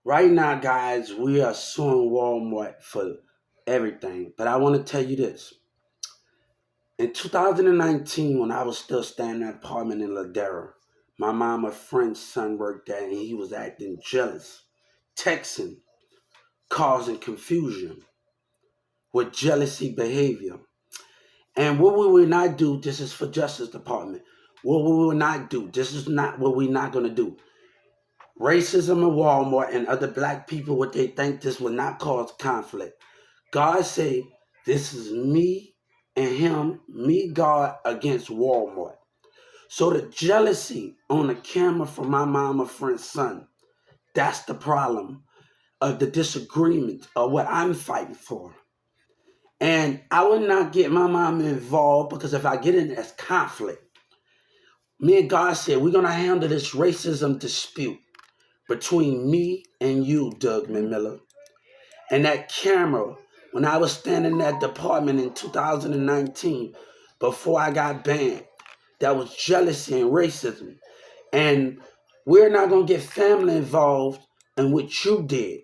Right now, guys, we are suing Walmart for everything. But I want to tell you this. In 2019, when I was still staying in that apartment in Ladera, my mama friend's son worked there and he was acting jealous, texting, causing confusion with jealousy behavior. And what we will not do, this is for Justice Department. What we will not do, this is not what we're not going to do. Racism in Walmart and other black people, what they think this will not cause conflict. God say, this is me and him, me, God, against Walmart. So the jealousy on the camera from my mama friend's son, that's the problem of the disagreement of what I'm fighting for. And I would not get my mama involved because if I get in this conflict, me and God said, we're going to handle this racism dispute between me and you, Doug Miller. And that camera, when I was standing in that department in 2019, before I got banned, that was jealousy and racism. And we're not going to get family involved in what you did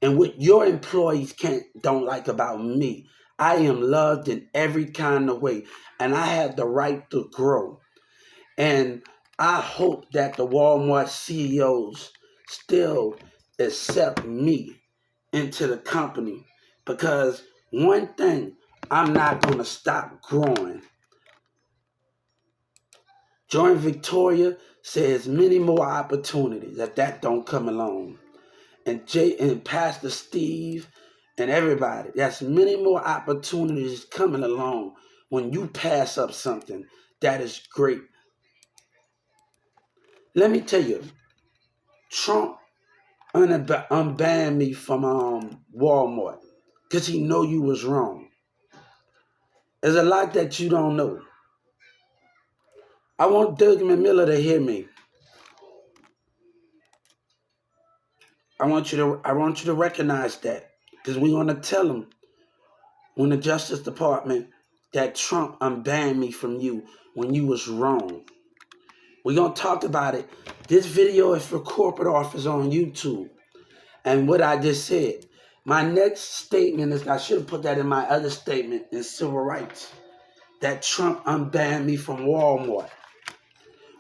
and what your employees don't like about me. I am loved in every kind of way, and I have the right to grow. And I hope that the Walmart CEOs still accept me into the company because one thing, I'm not going to stop growing. Join Victoria says many more opportunities if that don't come along. And Jay and Pastor Steve and everybody, there's many more opportunities coming along when you pass up something that is great. Let me tell you, Trump unbanned me from Walmart because he know you was wrong. There's a lot that you don't know. I want Doug Miller to hear me. I want you to recognize that because we're gonna tell him when the Justice Department that Trump unbanned me from you when you was wrong. We're gonna talk about it. This video is for corporate office on YouTube. And what I just said. My next statement is I should have put that in my other statement in civil rights. That Trump unbanned me from Walmart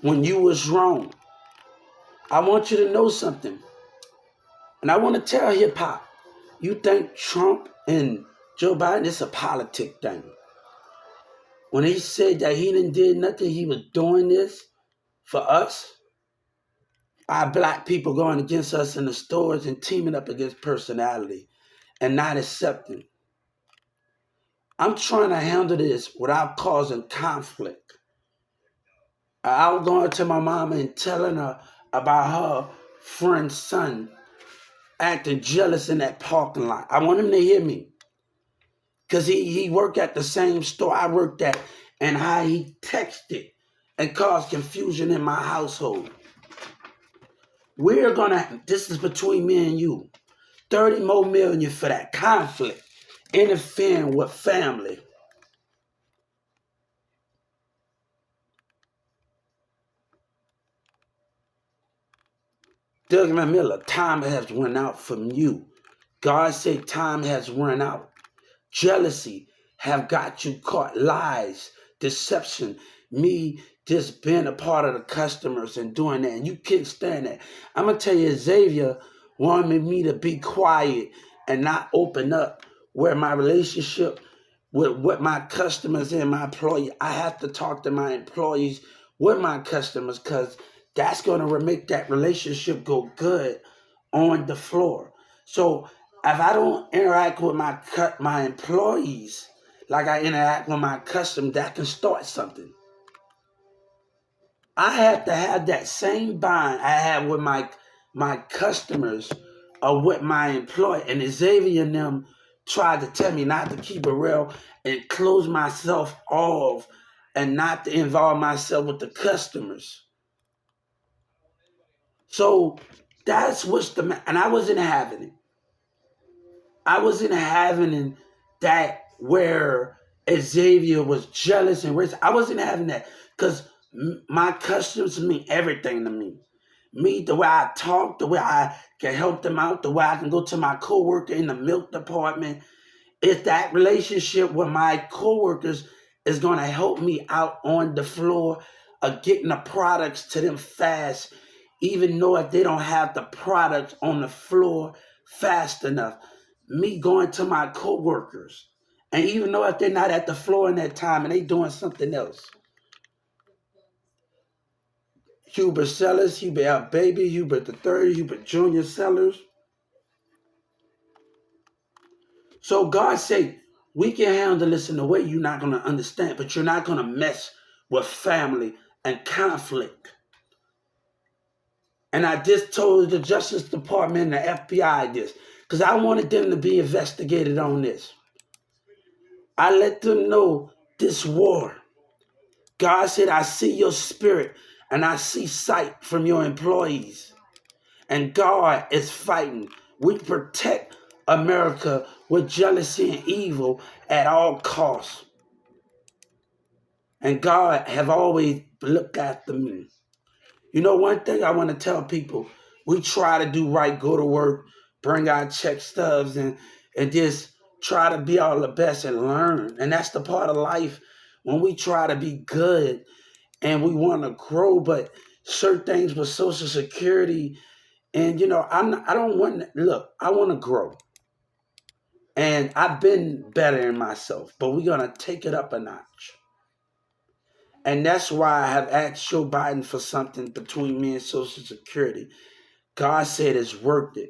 when you was wrong. I want you to know something. And I want to tell hip hop, you think Trump and Joe Biden is a politic thing. When he said that he didn't did nothing, he was doing this for us, our black people going against us in the stores and teaming up against personality and not accepting. I'm trying to handle this without causing conflict. I was going to my mama and telling her about her friend's son acting jealous in that parking lot. I want him to hear me. Because he worked at the same store I worked at and how he texted and caused confusion in my household. This is between me and you, 30 more million for that conflict, interfering with family. Doug Miller, time has run out from you. God said time has run out. Jealousy have got you caught. Lies, deception, me just being a part of the customers and doing that. And you can't stand that. I'm going to tell you, Xavier wanted me to be quiet and not open up where my relationship with my customers and my employees, I have to talk to my employees with my customers because that's going to make that relationship go good on the floor. So if I don't interact with my employees like I interact with my customers, that can start something. I have to have that same bond I have with my customers or with my employee. And Xavier and them tried to tell me not to keep it real and close myself off and not to involve myself with the customers. So that's and I wasn't having it. I wasn't having that where Xavier was jealous and racist. I wasn't having that because my customers mean everything to me. Me, the way I talk, the way I can help them out, the way I can go to my coworker in the milk department. If that relationship with my coworkers is going to help me out on the floor of getting the products to them fast, even though if they don't have the products on the floor fast enough, me going to my coworkers, and even though if they're not at the floor in that time and they doing something else, Hubert Sellers, Hubert L. Baby, Hubert the Third, Hubert Junior Sellers. So God said, we can handle this in a way you're not going to understand, but you're not going to mess with family and conflict. And I just told the Justice Department and the FBI this, because I wanted them to be investigated on this. I let them know this war. God said, I see your spirit and I see sight from your employees. And God is fighting. We protect America with jealousy and evil at all costs. And God have always looked after me. You know, one thing I want to tell people, we try to do right, go to work, bring our check stubs, and just try to be all the best and learn. And that's the part of life when we try to be good and we want to grow, but certain things with Social Security. And you know, I don't want look, I want to grow. And I've been better in myself, but we're gonna take it up a notch. And that's why I have asked Joe Biden for something between me and Social Security. God said it's worth it.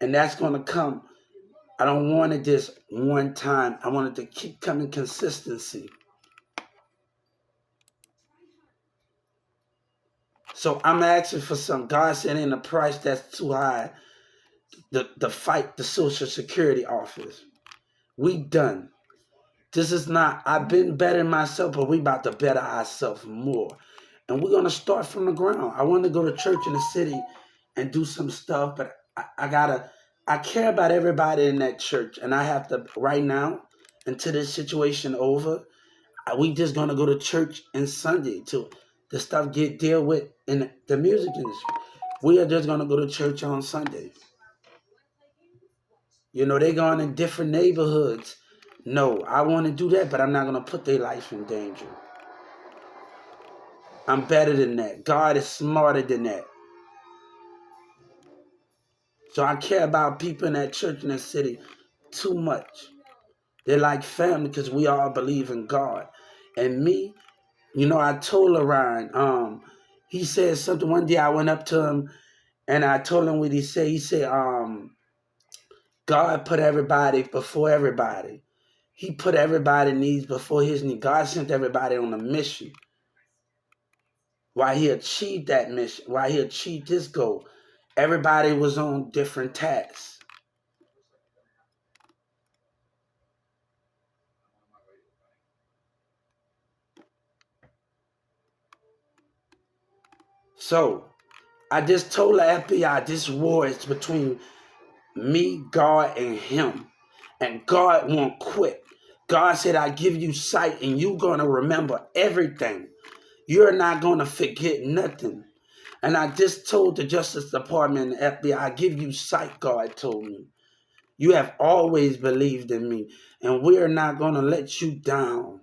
And that's gonna come. I don't want it just one time. I want it to keep coming consistency. So I'm asking for some. God said ain't a price that's too high to fight the Social Security office. We done. This is not, I've been bettering myself, but we about to better ourselves more. And we're going to start from the ground. I want to go to church in the city and do some stuff, but I care about everybody in that church. And I have to, right now, until this situation over, we just going to go to church on Sunday till the stuff get dealt with in the music industry. We are just going to go to church on Sunday. You know, they going in different neighborhoods. No, I want to do that, but I'm not going to put their life in danger. I'm better than that. God is smarter than that. So I care about people in that church in that city too much. They're like family because we all believe in God. And me, you know, I told Orion, he said something one day. I went up to him and I told him what he said. He said, God put everybody before everybody. He put everybody's needs before his needs. God sent everybody on a mission. While he achieved that mission, while he achieved his goal, everybody was on different tasks. So I just told the FBI this war is between me, God, and him. And God won't quit. God said, I give you sight and you're going to remember everything. You're not going to forget nothing. And I just told the Justice Department and the FBI, I give you sight, God told me. You have always believed in me, and we're not going to let you down.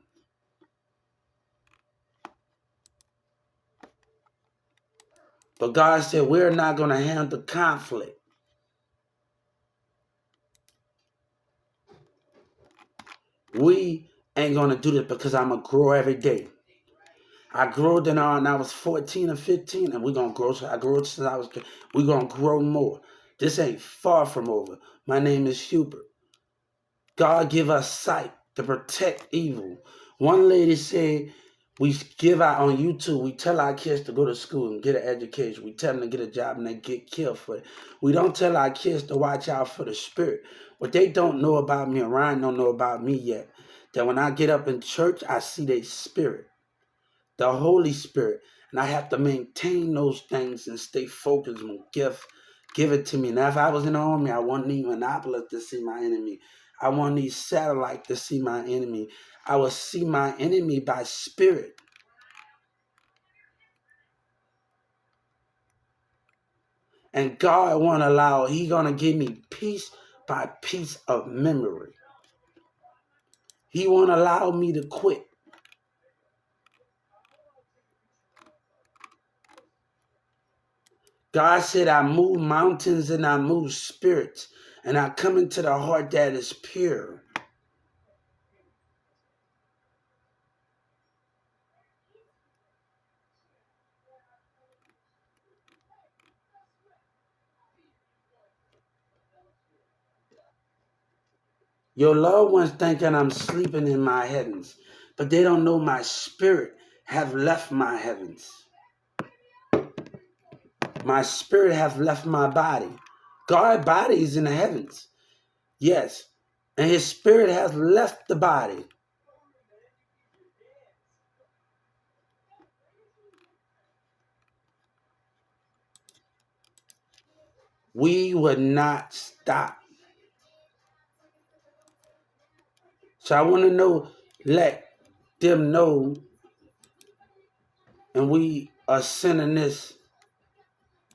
But God said, we're not going to handle conflict. We ain't going to do this because I'm going to grow every day. I grew when I was 14 or 15, and we're going to grow. So I grew since I was, we're going to grow more. This ain't far from over. My name is Hubert. God give us sight to protect evil. One lady said, we give out on YouTube, we tell our kids to go to school and get an education. We tell them to get a job and they get killed for it. We don't tell our kids to watch out for the spirit. What they don't know about me, and Ryan don't know about me yet, that when I get up in church, I see their spirit, the Holy Spirit. And I have to maintain those things and stay focused on give it to me. Now, if I was in the army, I wouldn't need monopolies to see my enemy. I wouldn't need satellite to see my enemy. I will see my enemy by spirit. And God won't allow, He going to give me piece by piece of memory. He won't allow me to quit. God said, I move mountains and I move spirits, and I come into the heart that is pure. Your loved ones thinking I'm sleeping in my heavens, but they don't know my spirit have left my heavens. My spirit have left my body. God's body is in the heavens. Yes. And his spirit has left the body. We would not stop. So I want to let them know, and we are sending this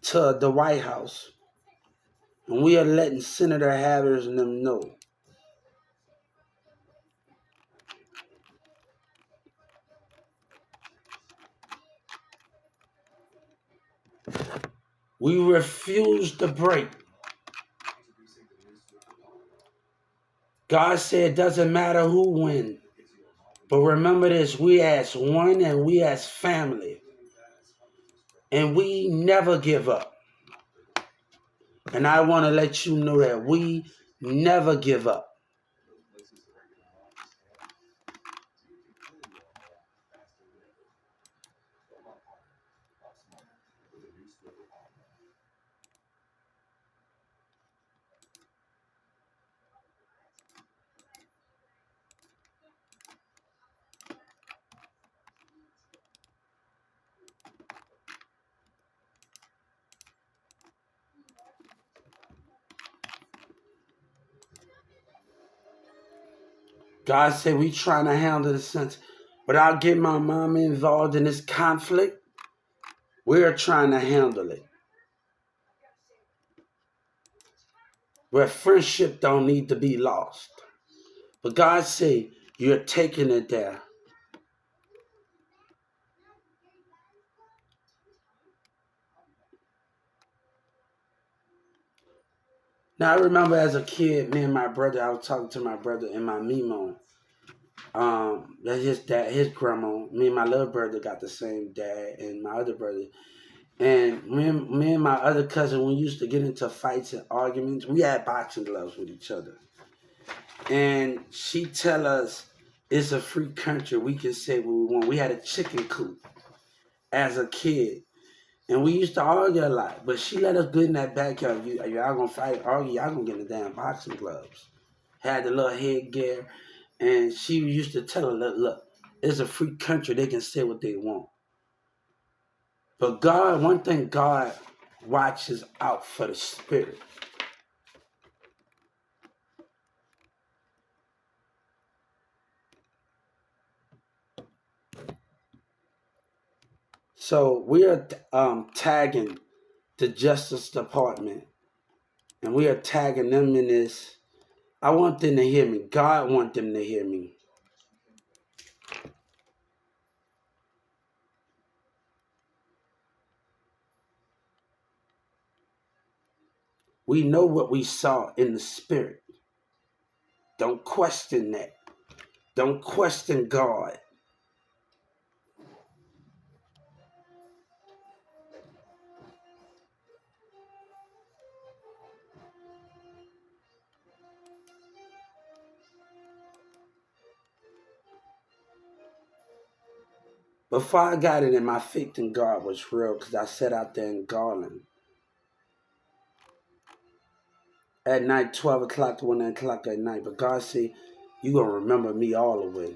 to the White House. And we are letting Senator Havers and them know. We refuse to break. God said it doesn't matter who wins. But remember this, we as one and we as family. And we never give up. And I want to let you know that we never give up. God said we trying to handle the sense. Without getting my mama involved in this conflict, we're trying to handle it. Where friendship don't need to be lost. But God said you're taking it there. Now I remember as a kid, me and my brother, I was talking to my brother and my Mimo. That his dad, his grandma, me and my little brother got the same dad, and my other brother. And me and my other cousin, we used to get into fights and arguments. We had boxing gloves with each other. And she tell us it's a free country. We can say what we want. We had a chicken coop as a kid. And we used to argue a lot. But she let us get in that backyard. Y'all gonna fight, argue, y'all gonna get in the damn boxing gloves. Had the little headgear. And she used to tell her, look, it's a free country. They can say what they want. But God, one thing God watches out for the spirit. So we are tagging the Justice Department, and we are tagging them in this. I want them to hear me. God wants them to hear me. We know what we saw in the spirit. Don't question that. Don't question God. Before I got it, and my faith in God was real, because I sat out there in Garland at night, 12 o'clock to 1 o'clock at night. But God said, you're going to remember me all the way.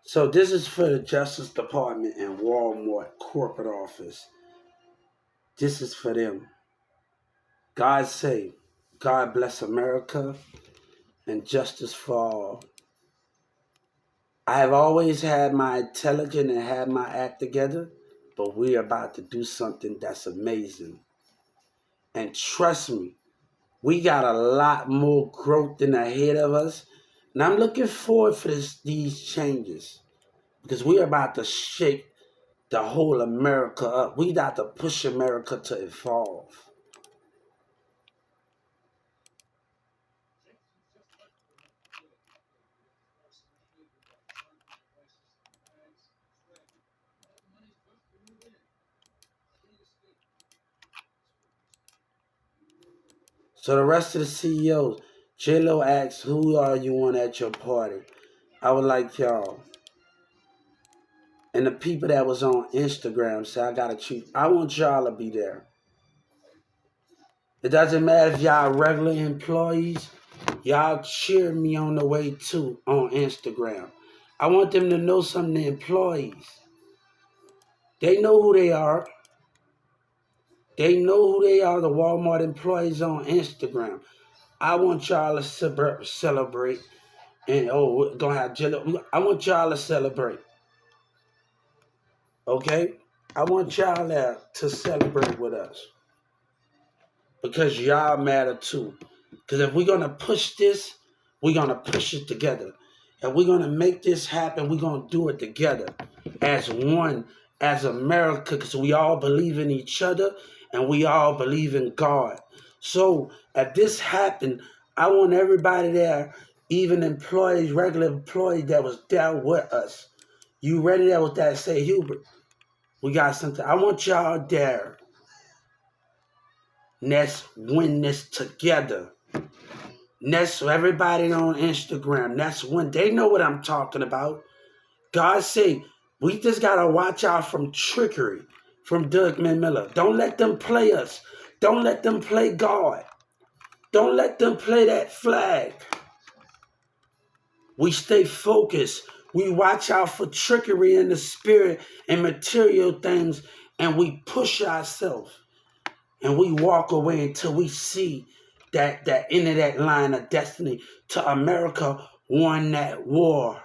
So this is for the Justice Department and Walmart corporate office. This is for them. God say, God bless America and justice for all. I have always had my intelligence and had my act together, but we're about to do something that's amazing. And trust me, we got a lot more growth in ahead of us. And I'm looking forward for these changes because we're about to shake the whole America up. We got to push America to evolve. So the rest of the CEOs, J-Lo asks, who are you on at your party? I would like y'all. And the people that was on Instagram say, I got to choose. I want y'all to be there. It doesn't matter if y'all regular employees. Y'all cheer me on the way too on Instagram. I want them to know some of the employees. They know who they are. They know who they are, the Walmart employees on Instagram. I want y'all to celebrate. And we're going to have Jello. I want y'all to celebrate. Okay? I want y'all to celebrate with us. Because y'all matter too. Because if we're going to push this, we're going to push it together. If we're going to make this happen, we're going to do it together as one, as America, because we all believe in each other and we all believe in God. So if this happened, I want everybody there, even employees, regular employees that was there with us. You ready there with that? Say, Hubert, we got something. I want y'all there. Let's win this together. Let's everybody on Instagram. That's when they know what I'm talking about. God say we just gotta watch out from trickery from Doug Miller. Don't let them play us. Don't let them play God. Don't let them play that flag. We stay focused. We watch out for trickery in the spirit and material things, and we push ourselves. And we walk away until we see that end of that line of destiny to America won that war.